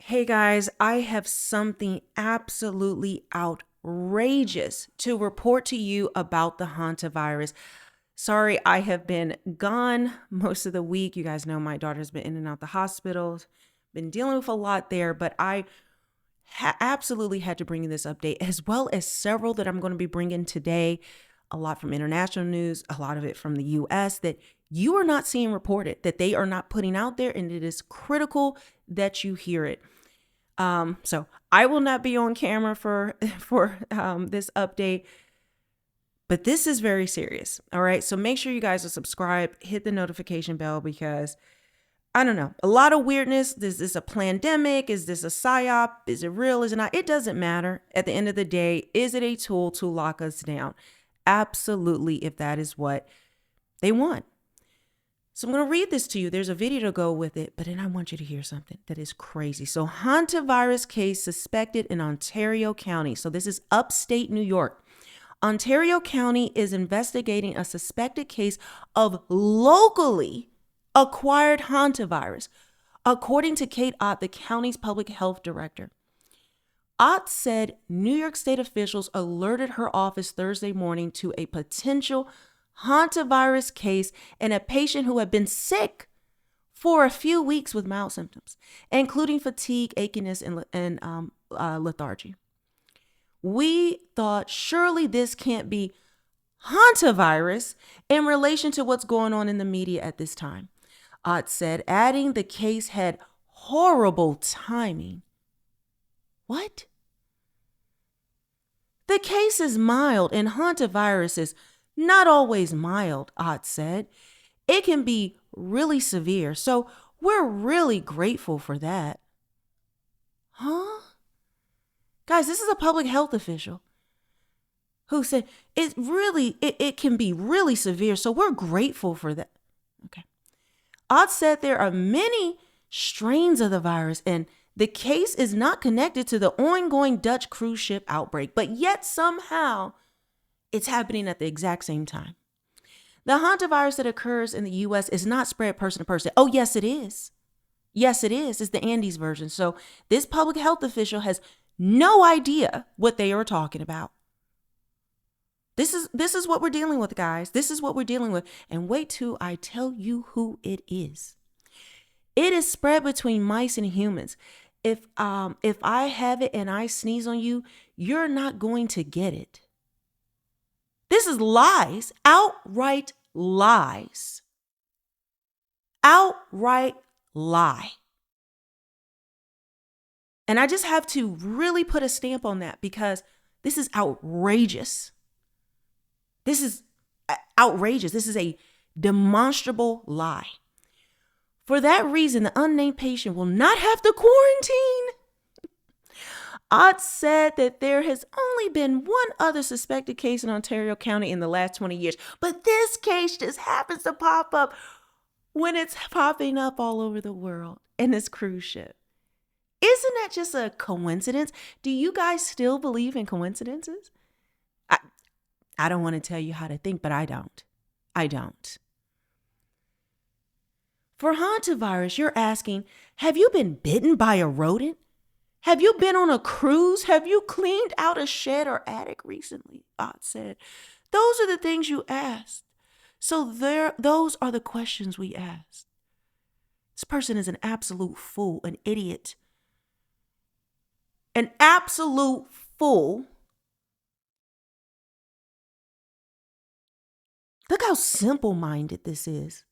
Hey guys, I have something absolutely outrageous to report to you about the Hantavirus. Sorry, I have been gone most of the week. You guys know my daughter's been in and out the hospitals, been dealing with a lot there, but I absolutely had to bring you this update, as well as several that I'm going to be bringing today. A lot from international news, a lot of it from the US that you are not seeing reported, that they are not putting out there, and it is critical that you hear it. So I will not be on camera for this update, but this is very serious. All right. So make sure you guys are subscribed, hit the notification bell, because I don't know, a lot of weirdness. Is this a pandemic? Is this a psyop? Is it real? Is it not? It doesn't matter. At the end of the day, is it a tool to lock us down? Absolutely, if that is what they want. So I'm going to read this to you. There's a video to go with it, but then I want you to hear something that is crazy. So Hantavirus case suspected in Ontario County. So this is upstate New York. Ontario County is investigating a suspected case of locally acquired hantavirus, according to Kate Ott, the county's public health director. Ott said New York State officials alerted her office Thursday morning to a potential hantavirus case in a patient who had been sick for a few weeks with mild symptoms, including fatigue, achiness, and lethargy. We thought surely this can't be hantavirus in relation to what's going on in the media at this time, Ott said, adding the case had horrible timing. What? The case is mild and hantavirus is not always mild, Ott said. It can be really severe, so we're really grateful for that. Huh? Guys, this is a public health official who said it can be really severe, so we're grateful for that. Okay. Ott said there are many strains of the virus, and the case is not connected to the ongoing Dutch cruise ship outbreak, but yet somehow it's happening at the exact same time. The hantavirus that occurs in the U.S. is not spread person to person. Oh, yes, it is. Yes, it is. It's the Andes version. So this public health official has no idea what they are talking about. This is what we're dealing with, guys. This is what we're dealing with. And wait till I tell you who it is. It is spread between mice and humans. If I have it and I sneeze on you, you're not going to get it. This is lies, outright lies. Outright lie. And I just have to really put a stamp on that because this is outrageous. This is outrageous. This is a demonstrable lie. For that reason, the unnamed patient will not have to quarantine. Ott said that there has only been one other suspected case in Ontario County in the last 20 years, but this case just happens to pop up when it's popping up all over the world in this cruise ship. Isn't that just a coincidence? Do you guys still believe in coincidences? I don't want to tell you how to think, but I don't. I don't. For hantavirus, you're asking, have you been bitten by a rodent? Have you been on a cruise? Have you cleaned out a shed or attic recently? Ott said. Those are the things you asked. So those are the questions we asked. This person is an absolute fool, an idiot. An absolute fool. Look how simple-minded this is.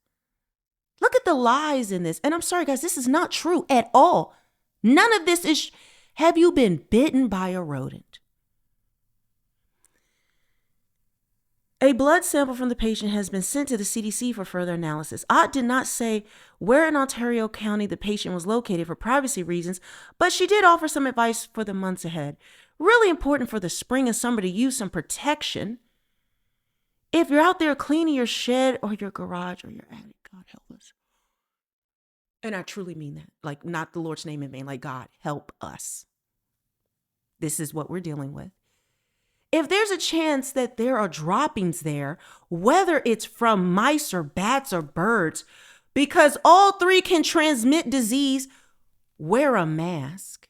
Look at the lies in this. And I'm sorry, guys, this is not true at all. None of this is, have you been bitten by a rodent? A blood sample from the patient has been sent to the CDC for further analysis. Ott did not say where in Ontario County the patient was located for privacy reasons, but she did offer some advice for the months ahead. Really important for the spring and summer to use some protection. If you're out there cleaning your shed or your garage or your attic, God help us. And I truly mean that. Like, not the Lord's name in vain. Like, God, help us. This is what we're dealing with. If there's a chance that there are droppings there, whether it's from mice or bats or birds, because all three can transmit disease, wear a mask.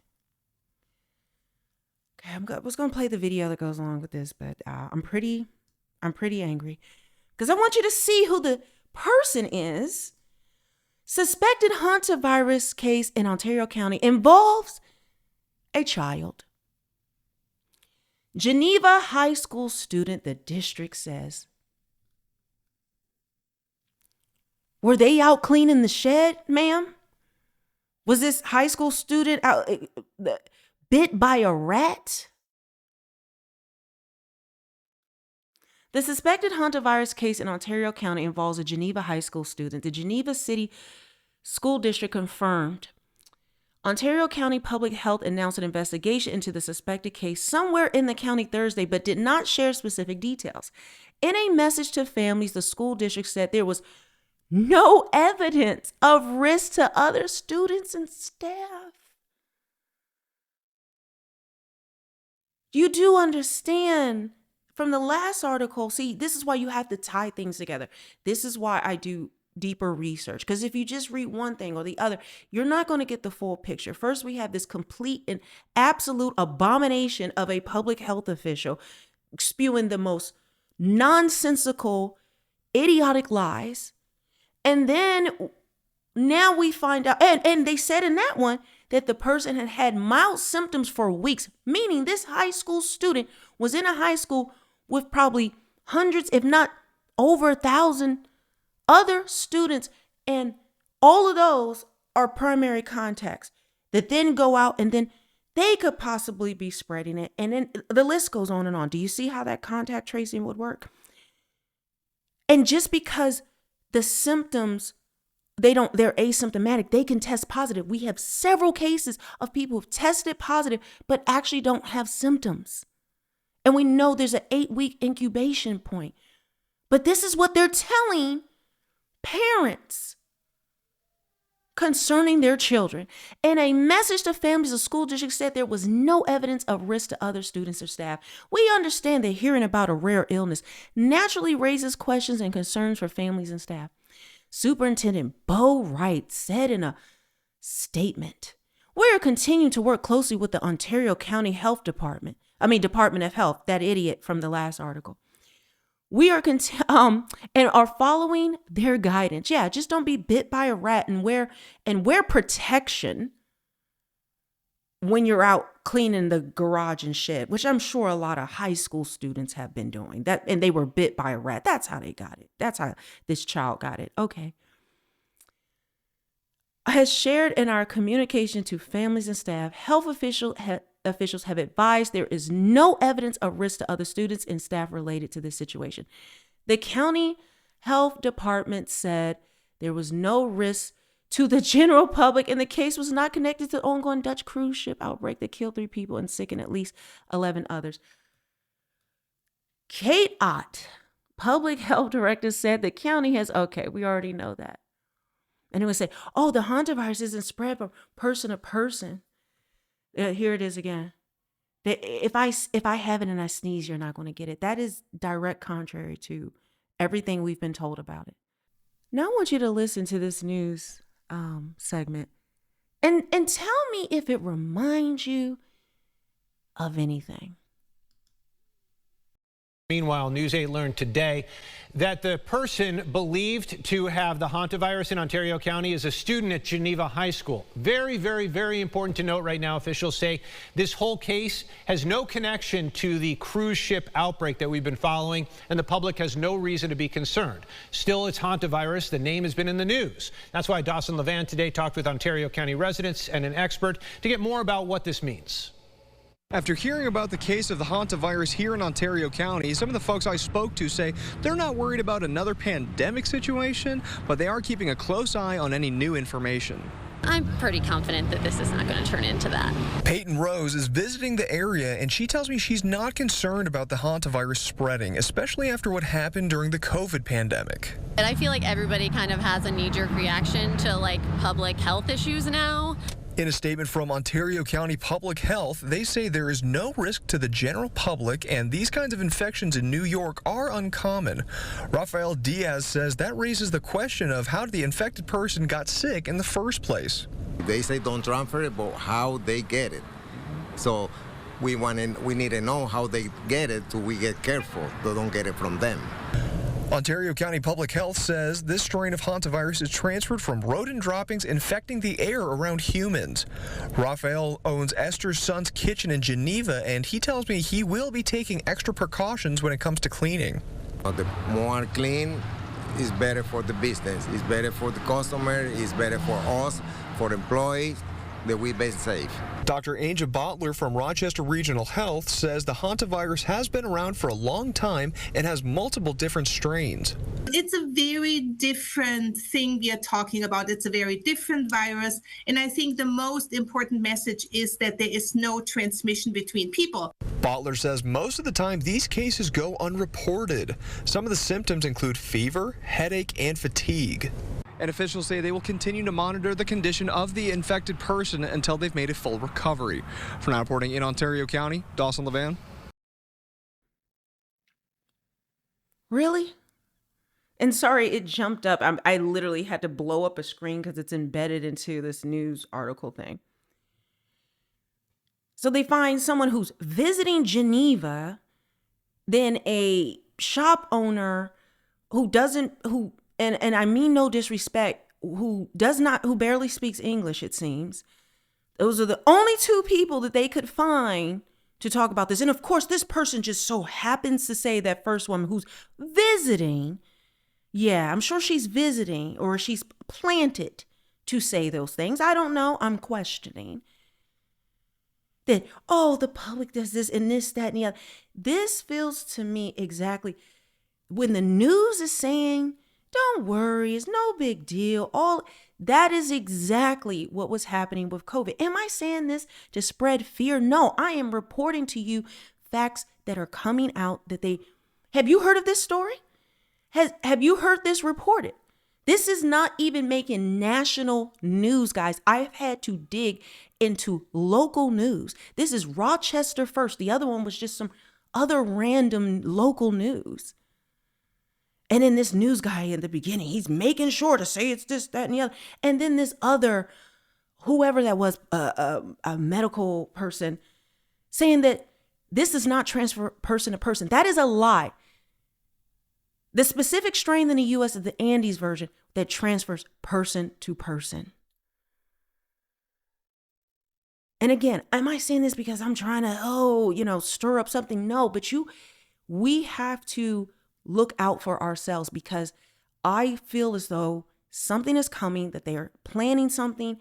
Okay, I was going to play the video that goes along with this, but I'm pretty angry because I want you to see who the person is. Suspected hantavirus case in Ontario County involves a child. Geneva High School student, the district says. Were they out cleaning the shed, ma'am? Was this high school student out bit by a rat? The suspected hantavirus case in Ontario County involves a Geneva High School student. The Geneva City School District confirmed. Ontario County Public Health announced an investigation into the suspected case somewhere in the county Thursday, but did not share specific details. In a message to families, the school district said there was no evidence of risk to other students and staff. You do understand from the last article, see, this is why you have to tie things together. This is why I do deeper research, because if you just read one thing or the other, you're not going to get the full picture. First, we have this complete and absolute abomination of a public health official spewing the most nonsensical, idiotic lies. And then now we find out, and they said in that one that the person had had mild symptoms for weeks, meaning this high school student was in a high school with probably hundreds, if not over 1,000 other students, and all of those are primary contacts that then go out and then they could possibly be spreading it. And then the list goes on and on. Do you see how that contact tracing would work? And just because the symptoms, they're asymptomatic, they can test positive. We have several cases of people who've tested positive, but actually don't have symptoms. And we know there's an 8-week incubation point. But this is what they're telling parents concerning their children. In a message to families, the school district said there was no evidence of risk to other students or staff. We understand that hearing about a rare illness naturally raises questions and concerns for families and staff. Superintendent Bo Wright said in a statement, "We are continuing to work closely with the Ontario County Department of Health, that idiot from the last article. We are and are following their guidance. Yeah, just don't be bit by a rat and wear protection when you're out cleaning the garage and shed," which I'm sure a lot of high school students have been doing that, and they were bit by a rat. That's how they got it. That's how this child got it. Okay. Has shared in our communication to families and staff, health officials have advised there is no evidence of risk to other students and staff related to this situation. The county health department said there was no risk to the general public, and the case was not connected to the ongoing Dutch cruise ship outbreak that killed 3 people and sickened at least 11 others. Kate Ott, public health director, said the county has, okay, we already know that. And it would say, oh, the hantavirus isn't spread from person to person. Here it is again. If I have it and I sneeze, you're not going to get it. That is direct contrary to everything we've been told about it. Now I want you to listen to this news segment and tell me if it reminds you of anything. Meanwhile, News 8 learned today that the person believed to have the hantavirus in Ontario County is a student at Geneva High School. Very, very, very important to note right now. Officials say this whole case has no connection to the cruise ship outbreak that we've been following, and the public has no reason to be concerned. Still, it's hantavirus. The name has been in the news. That's why Dawson Levan today talked with Ontario County residents and an expert to get more about what this means. After hearing about the case of the hantavirus here in Ontario County, some of the folks I spoke to say they're not worried about another pandemic situation, but they are keeping a close eye on any new information. I'm pretty confident that this is not going to turn into that. Peyton Rose is visiting the area, and she tells me she's not concerned about the hantavirus spreading, especially after what happened during the COVID pandemic. And I feel like everybody kind of has a knee-jerk reaction to like public health issues now. In a statement from Ontario County Public Health, they say there is no risk to the general public and these kinds of infections in New York are uncommon. Rafael Diaz says that raises the question of how the infected person got sick in the first place. They say don't transfer it, but how they get it. So we need to know how they get it so we get careful so don't get it from them. Ontario County Public Health says this strain of hantavirus is transferred from rodent droppings infecting the air around humans. Rafael owns Esther's Son's Kitchen in Geneva, and he tells me he will be taking extra precautions when it comes to cleaning. The more clean is better for the business, it's better for the customer, it's better for us, for employees, that we be safe. Dr. Anja Bottler from Rochester Regional Health says the hantavirus has been around for a long time and has multiple different strains. It's a very different thing we are talking about. It's a very different virus. And I think the most important message is that there is no transmission between people. Bottler says most of the time these cases go unreported. Some of the symptoms include fever, headache, and fatigue. And officials say they will continue to monitor the condition of the infected person until they've made a full recovery. For now, reporting in Ontario County, Dawson Levan. Really? And sorry, it jumped up. I literally had to blow up a screen because it's embedded into this news article thing. So they find someone who's visiting Geneva, then a shop owner and I mean no disrespect, who barely speaks English, it seems. Those are the only two people that they could find to talk about this. And of course, this person just so happens to say, that first woman who's visiting. Yeah, I'm sure she's visiting or she's planted to say those things. I don't know. I'm questioning. That, the public does this and this, that, and the other. This feels to me exactly when the news is saying, don't worry, it's no big deal. All that is exactly what was happening with COVID. Am I saying this to spread fear? No, I am reporting to you facts that are coming out have you heard of this story? Have you heard this reported? This is not even making national news, guys. I've had to dig into local news. This is Rochester first. The other one was just some other random local news. And then this news guy in the beginning, he's making sure to say it's this, that, and the other. And then this other, whoever that was, a medical person, saying that this does not transfer person to person. That is a lie. The specific strain in the U.S. is the Andes version that transfers person to person. And again, am I saying this because I'm trying to, stir up something? No, but we have to look out for ourselves, because I feel as though something is coming, that they are planning something.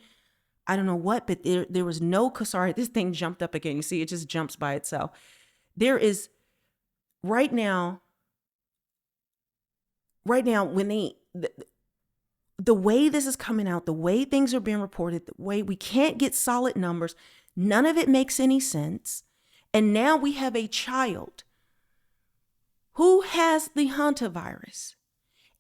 I don't know what, but there was no, sorry, this thing jumped up again. You see, it just jumps by itself. There is right now, when the way this is coming out, the way things are being reported, the way we can't get solid numbers, none of it makes any sense. And now we have a child who has the hantavirus,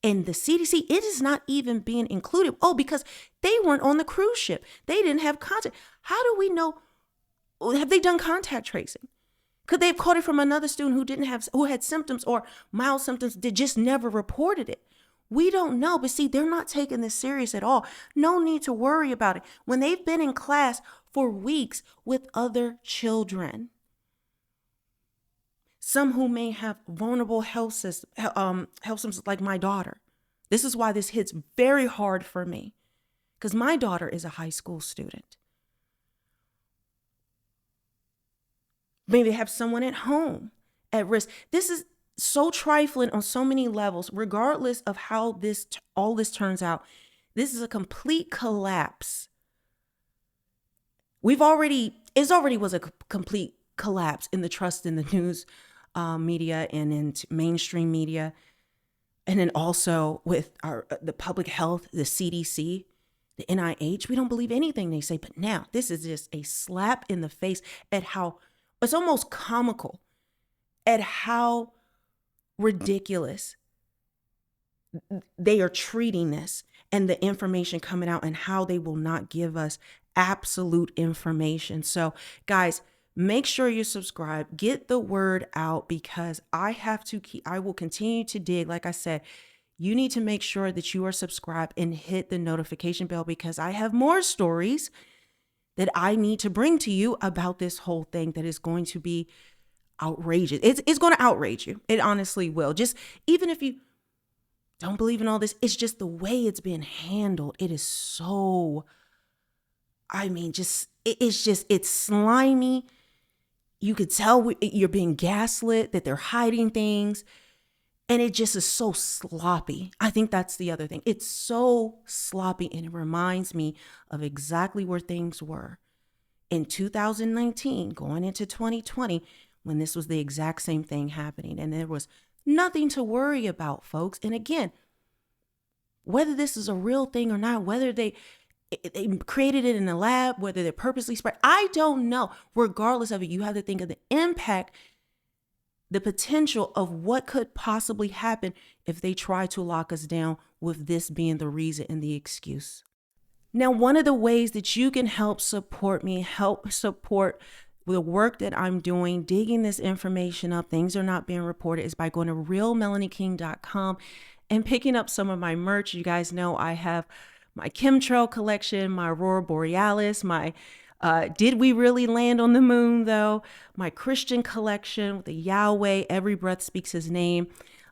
and the CDC, it is not even being included. because they weren't on the cruise ship. They didn't have contact. How do we know? Have they done contact tracing? Could they have caught it from another student who had symptoms or mild symptoms that just never reported it? We don't know, but see, they're not taking this serious at all. No need to worry about it when they've been in class for weeks with other children. Some who may have vulnerable health systems, like my daughter. This is why this hits very hard for me, because my daughter is a high school student. Maybe have someone at home at risk. This is so trifling on so many levels, regardless of how all this turns out. This is a complete collapse. It already was a complete collapse in the trust in the news media and in mainstream media. And then also with the public health, the CDC, the NIH, we don't believe anything they say. But now this is just a slap in the face at how, it's almost comical at how ridiculous they are treating this and the information coming out, and how they will not give us absolute information. So guys, make sure you subscribe, get the word out, because I will continue to dig. Like I said, you need to make sure that you are subscribed and hit the notification bell, because I have more stories that I need to bring to you about this whole thing that is going to be outrageous. It's going to outrage you. It honestly will. Just even if you don't believe in all this, it's just the way it's being handled. It is so, it's slimy. You could tell you're being gaslit, that they're hiding things. And it just is so sloppy. I think that's the other thing. It's so sloppy, and it reminds me of exactly where things were in 2019, going into 2020, when this was the exact same thing happening. And there was nothing to worry about, folks. And again, whether this is a real thing or not, whether they created it in a lab, whether they're purposely spread, I don't know. Regardless of it, you have to think of the impact, the potential of what could possibly happen if they try to lock us down, with this being the reason and the excuse. Now, one of the ways that you can help support me, help support the work that I'm doing, digging this information up, things are not being reported, is by going to realmelanieking.com and picking up some of my merch. You guys know I have my chemtrail collection, my Aurora Borealis, my Did We Really Land on the Moon, though? My Christian collection with the Yahweh, Every Breath Speaks His Name.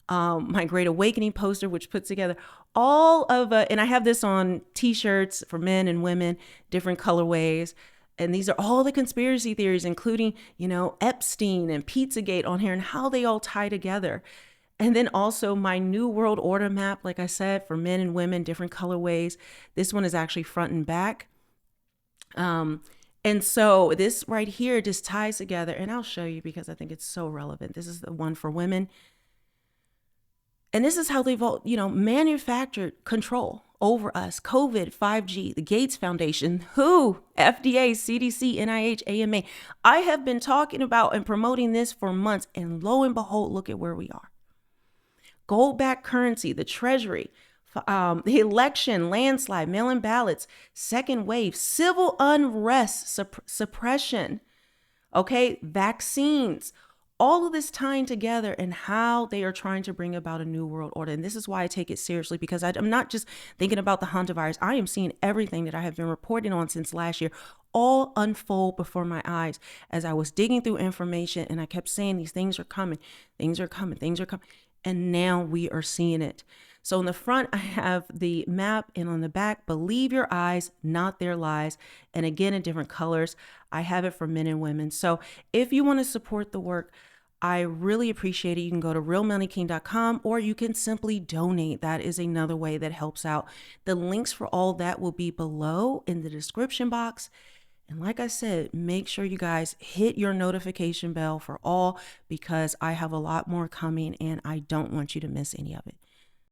My Great Awakening poster, which puts together all of, and I have this on t-shirts for men and women, different colorways. And these are all the conspiracy theories, including, Epstein and Pizzagate on here and how they all tie together. And then also my New World Order map, like I said, for men and women, different colorways. This one is actually front and back. And so this right here just ties together, and I'll show you because I think it's so relevant. This is the one for women. And this is how they've all, manufactured control over us. COVID, 5G, the Gates Foundation, WHO, FDA, CDC, NIH, AMA. I have been talking about and promoting this for months, and lo and behold, look at where we are. Gold-backed currency, the Treasury, the election, landslide, mail-in ballots, second wave, civil unrest, suppression, vaccines, all of this tying together, and how they are trying to bring about a new world order. And this is why I take it seriously, because I'm not just thinking about the Hantavirus. I am seeing everything that I have been reporting on since last year all unfold before my eyes as I was digging through information, and I kept saying these things are coming, things are coming, things are coming. And now we are seeing it. So in the front, I have the map, and on the back, believe your eyes, not their lies. And again, in different colors, I have it for men and women. So if you want to support the work, I really appreciate it. You can go to realmelanieking.com, or you can simply donate. That is another way that helps out. The links for all that will be below in the description box. And like I said, make sure you guys hit your notification bell for all, because I have a lot more coming and I don't want you to miss any of it.